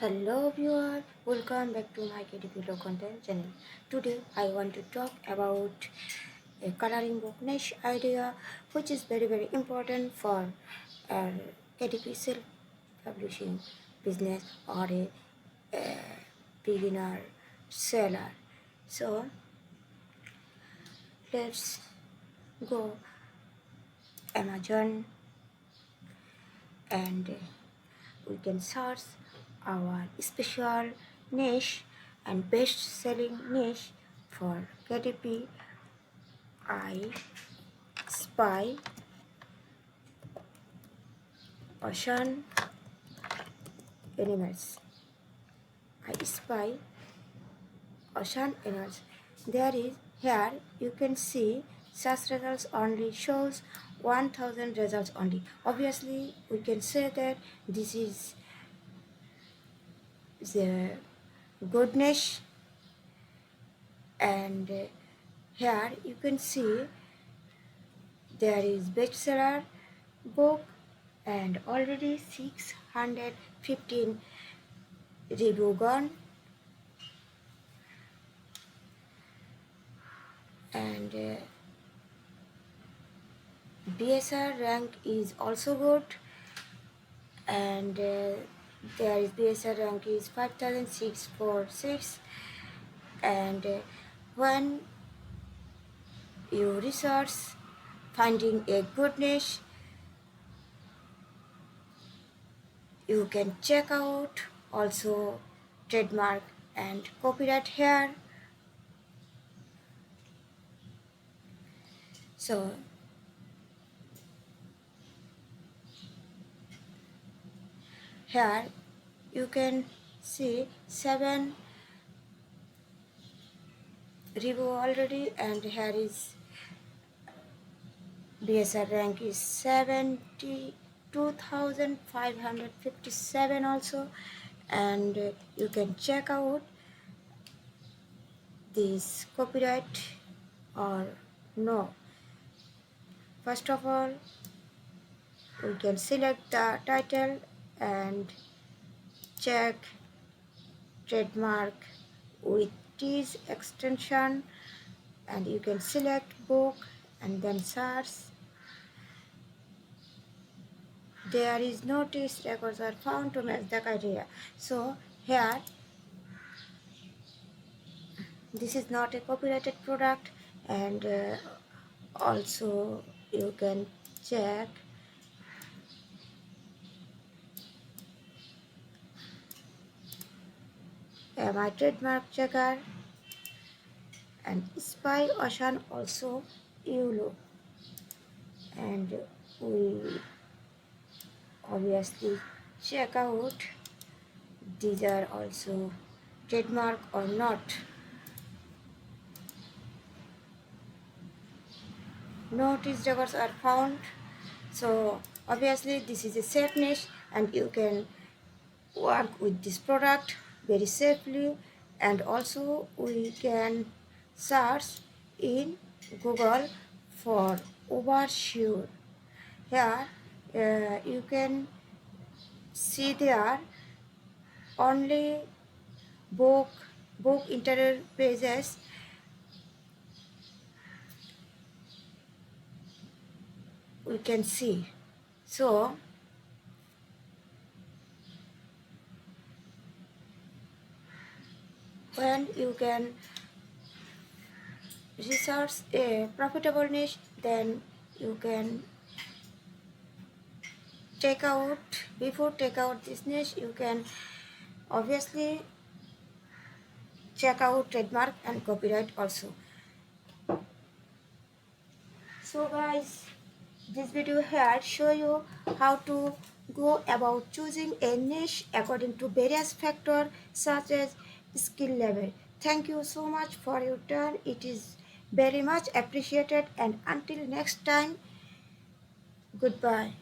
Hello viewer, welcome back to my KDP content channel. Today I want to talk about a coloring book niche idea which is very important for a KDP self-publishing business or a beginner seller. So let's go Amazon and we can search our special niche and best selling niche for KDP. I spy ocean animals. I spy ocean animals. There is here you can see search results only shows 1000 results only. Obviously we can say that this is the good niche, and here you can see there is bestseller book and already 615 review gone, and BSR rank is also good, and there is BSR rank is 5646, and when you research finding a good niche, you can check out also trademark and copyright here. So here you can see 7 review already, and here is BSR rank is 72,557 also, and you can check out this copyright or no. First of all, we can select the title and check trademark with this extension, and you can select book and then search. There is no test records are found to match the criteria. So here this is not a copyrighted product, and also you can check my trademark checker and spy ocean also you look, and we obviously check out these are also trademark or not. No test records are found, so obviously this is a safe niche and you can work with this product very safely. And also we can search in Google for oversure. Here you can see there only book interior pages, we can see. So when you can research a profitable niche, then you can before take out this niche, you can obviously check out trademark and copyright also. So guys, this video here show you how to go about choosing a niche according to various factors such as skill level. Thank you so much for your time. It is very much appreciated, and until next time, goodbye.